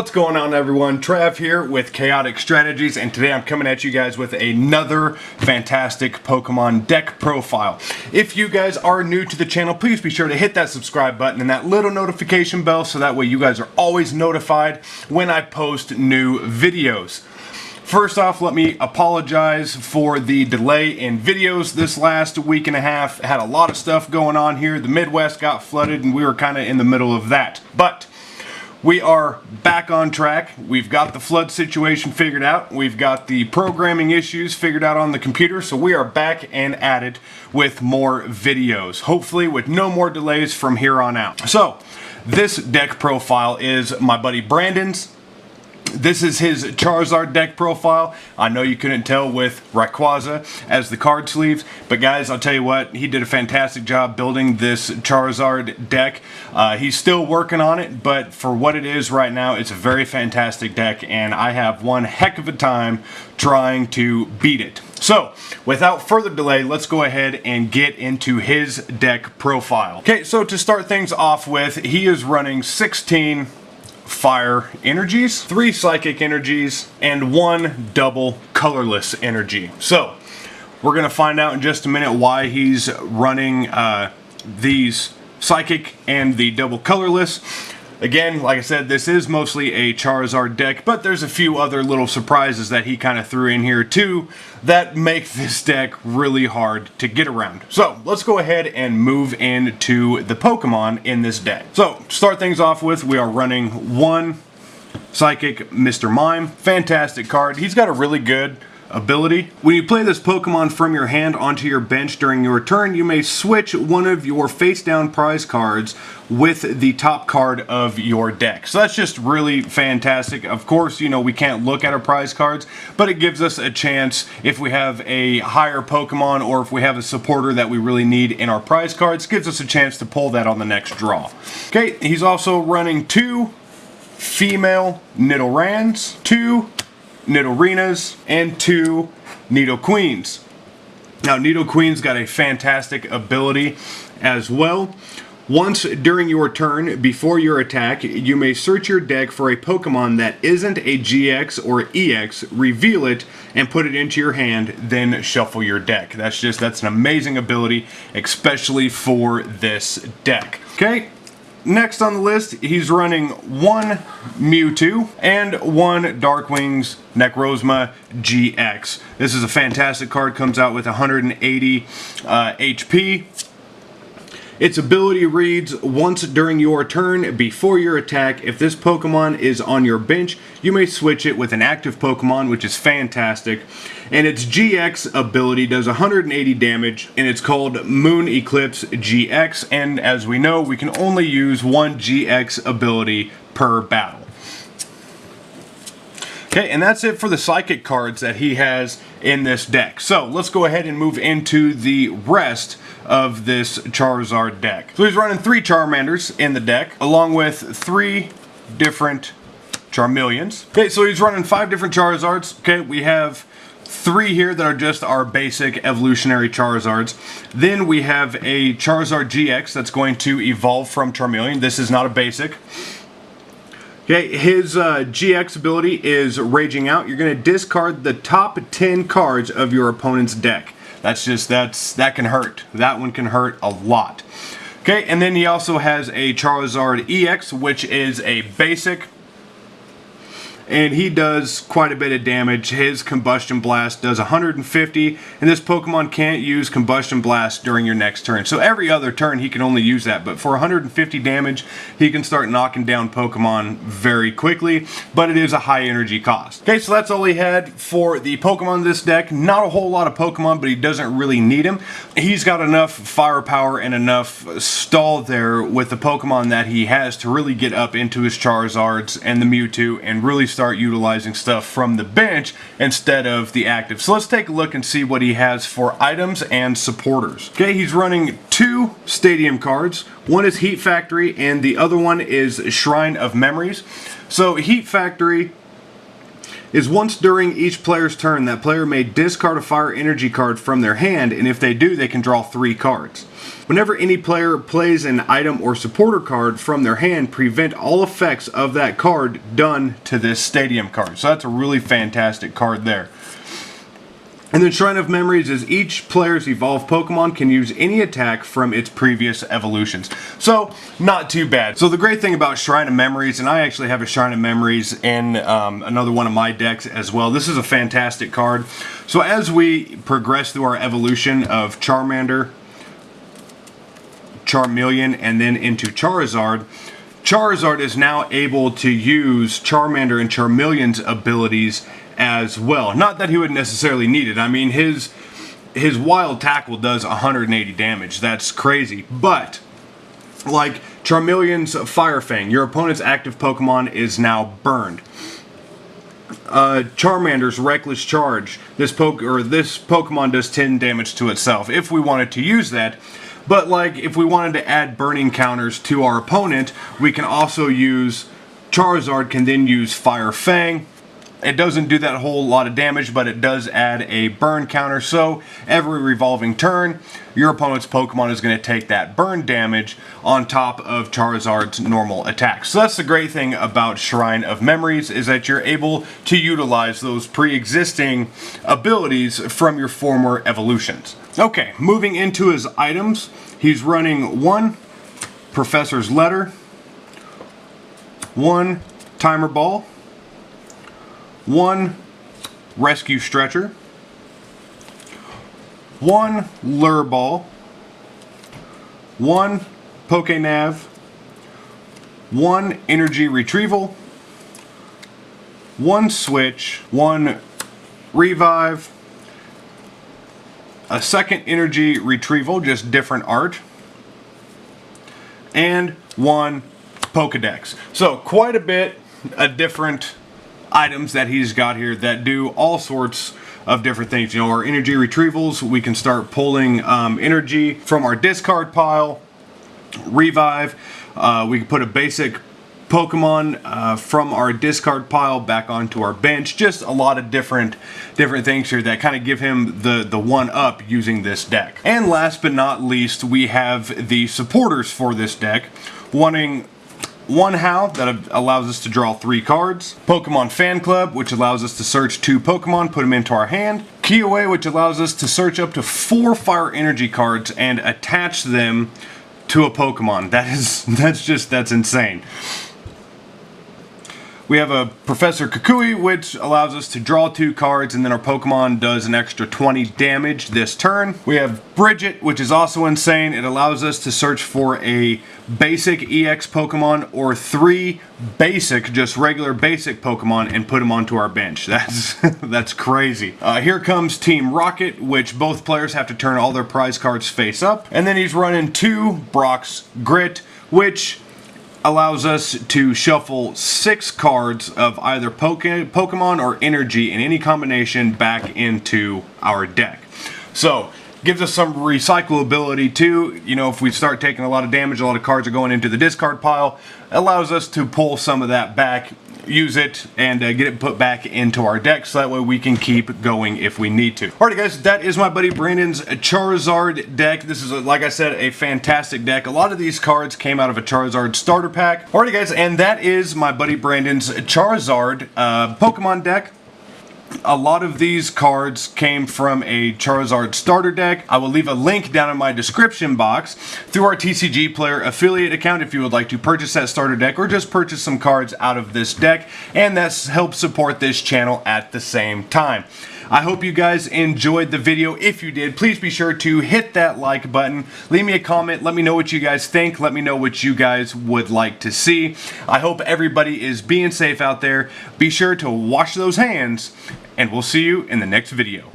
What's going on, everyone? Trav here with Chaotic Strategies, and today I'm coming at you guys with another fantastic Pokemon deck profile. If you guys are new to the channel, please be sure to hit that subscribe button and that little notification bell so that way you guys are always notified when I post new videos. First off, let me apologize for the delay in videos this last week and a half. Had a lot of stuff going on here. The Midwest got flooded and we were kind of in the middle of that. But we are back on track. We've got the flood situation figured out. We've got the programming issues figured out on the computer. So we are back and at it with more videos. Hopefully with no more delays from here on out. So this deck profile is my buddy Brandon's. This is his Charizard deck profile. I know you couldn't tell with Rayquaza as the card sleeves, but guys, I'll tell you what, he did a fantastic job building this Charizard deck. He's still working on it, but for what it is right now, it's a very fantastic deck, and I have one heck of a time trying to beat it. So, without further delay, let's go ahead and get into his deck profile. Okay, so to start things off with, he is running 16 fire energies, 3 psychic energies, and 1 double colorless energy. So we're gonna find out in just a minute why he's running these psychic and the double colorless. Again, like I said, this is mostly a Charizard deck, but there's a few other little surprises that he kind of threw in here too that make this deck really hard to get around. So let's go ahead and move into the Pokemon in this deck. So to start things off with, we are running 1 Psychic Mr. Mime. Fantastic card. He's got a really good ability. When you play this Pokemon from your hand onto your bench during your turn, you may switch one of your face down prize cards with the top card of your deck. So that's just really fantastic. Of course, you know, we can't look at our prize cards, but it gives us a chance if we have a higher Pokemon or if we have a supporter that we really need in our prize cards, gives us a chance to pull that on the next draw. Okay, he's also running 2 female Nidorans, 2 Nidorinas, and 2 Nidoqueens. Now, Nidoqueen's got a fantastic ability as well. Once during your turn, before your attack, you may search your deck for a Pokemon that isn't a GX or EX, reveal it, and put it into your hand, then shuffle your deck. That's an amazing ability, especially for this deck. Okay. Next on the list, he's running 1 Mewtwo and 1 Darkwing's Necrozma GX. This is a fantastic card, comes out with 180 HP. Its ability reads, once during your turn, before your attack, if this Pokemon is on your bench, you may switch it with an active Pokemon, which is fantastic. And its GX ability does 180 damage, and it's called Moon Eclipse GX, and as we know, we can only use 1 GX ability per battle. Okay, and that's it for the Psychic cards that he has in this deck. So, let's go ahead and move into the rest of this Charizard deck. So he's running 3 Charmanders in the deck, along with 3 different Charmeleons. Okay, so he's running 5 different Charizards. Okay, we have 3 here that are just our basic evolutionary Charizards. Then we have a Charizard GX that's going to evolve from Charmeleon. This is not a basic. Okay, his GX ability is Raging Out. You're going to discard the top 10 cards of your opponent's deck. That can hurt. That one can hurt a lot. Okay, and then he also has a Charizard EX, which is a basic. And he does quite a bit of damage. His Combustion Blast does 150, and this Pokemon can't use Combustion Blast during your next turn. So every other turn he can only use that, but for 150 damage, he can start knocking down Pokemon very quickly, but it is a high energy cost. Okay, so that's all he had for the Pokemon in this deck. Not a whole lot of Pokemon, but he doesn't really need them. He's got enough firepower and enough stall there with the Pokemon that he has to really get up into his Charizards and the Mewtwo and really start utilizing stuff from the bench instead of the active. So let's take a look and see what he has for items and supporters. Okay, he's running 2 Stadium cards. One is Heat Factory and the other one is Shrine of Memories. So Heat Factory is once during each player's turn, that player may discard a fire energy card from their hand, and if they do, they can draw 3 cards. Whenever any player plays an item or supporter card from their hand, prevent all effects of that card done to this stadium card. So that's a really fantastic card there. And then Shrine of Memories is each player's evolved Pokemon can use any attack from its previous evolutions. So, not too bad. So the great thing about Shrine of Memories, and I actually have a Shrine of Memories in another one of my decks as well. This is a fantastic card. So as we progress through our evolution of Charmander, Charmeleon, and then into Charizard, Charizard is now able to use Charmander and Charmeleon's abilities as well. Not that he would necessarily need it. I mean, his Wild Tackle does 180 damage. That's crazy. But, like Charmeleon's Fire Fang, your opponent's active Pokemon is now burned. Charmander's Reckless Charge, this Pokemon does 10 damage to itself if we wanted to use that. But like, if we wanted to add burning counters to our opponent, we can also use Charizard can then use Fire Fang. It doesn't do that whole lot of damage, but it does add a burn counter, so every revolving turn, your opponent's Pokemon is going to take that burn damage on top of Charizard's normal attacks. So that's the great thing about Shrine of Memories, is that you're able to utilize those pre-existing abilities from your former evolutions. Okay, moving into his items, he's running 1 Professor's Letter, 1 Timer Ball, 1 Rescue Stretcher, 1 Lure Ball, 1 Pokénav, 1 Energy Retrieval, 1 Switch, 1 Revive, a second Energy Retrieval, just different art, and 1 Pokedex. So quite a bit of different items that he's got here that do all sorts of different things. You know, our energy retrievals, we can start pulling energy from our discard pile. Revive, we can put a basic Pokemon from our discard pile back onto our bench. Just a lot of different things here that kind of give him the one up using this deck. And last but not least, we have the supporters for this deck, wanting 1 Howl, that allows us to draw 3 cards. Pokemon Fan Club, which allows us to search 2 Pokemon, put them into our hand. Keyaway, which allows us to search up to 4 Fire Energy cards and attach them to a Pokemon. That's insane. We have a Professor Kukui, which allows us to draw 2 cards, and then our Pokemon does an extra 20 damage this turn. We have Bridget, which is also insane. It allows us to search for a basic EX Pokemon or 3 basic, just regular basic Pokemon and put them onto our bench. That's crazy. Here comes Team Rocket, which both players have to turn all their prize cards face up. And then he's running 2 Brock's Grit, which allows us to shuffle 6 cards of either Pokemon or energy in any combination back into our deck. So, gives us some recyclability too. You know, if we start taking a lot of damage, a lot of cards are going into the discard pile, allows us to pull some of that back, use it, and get it put back into our deck, so that way we can keep going if we need to. Alrighty guys, that is my buddy Brandon's Charizard deck. This is, like I said, a fantastic deck. A lot of these cards came out of a Charizard starter pack. Alrighty guys, and that is my buddy Brandon's Charizard Pokemon deck. A lot of these cards came from a Charizard starter deck. I will leave a link down in my description box through our TCGPlayer affiliate account if you would like to purchase that starter deck or just purchase some cards out of this deck, and that's help support this channel at the same time. I hope you guys enjoyed the video. If you did, please be sure to hit that like button. Leave me a comment. Let me know what you guys think. Let me know what you guys would like to see. I hope everybody is being safe out there. Be sure to wash those hands, and we'll see you in the next video.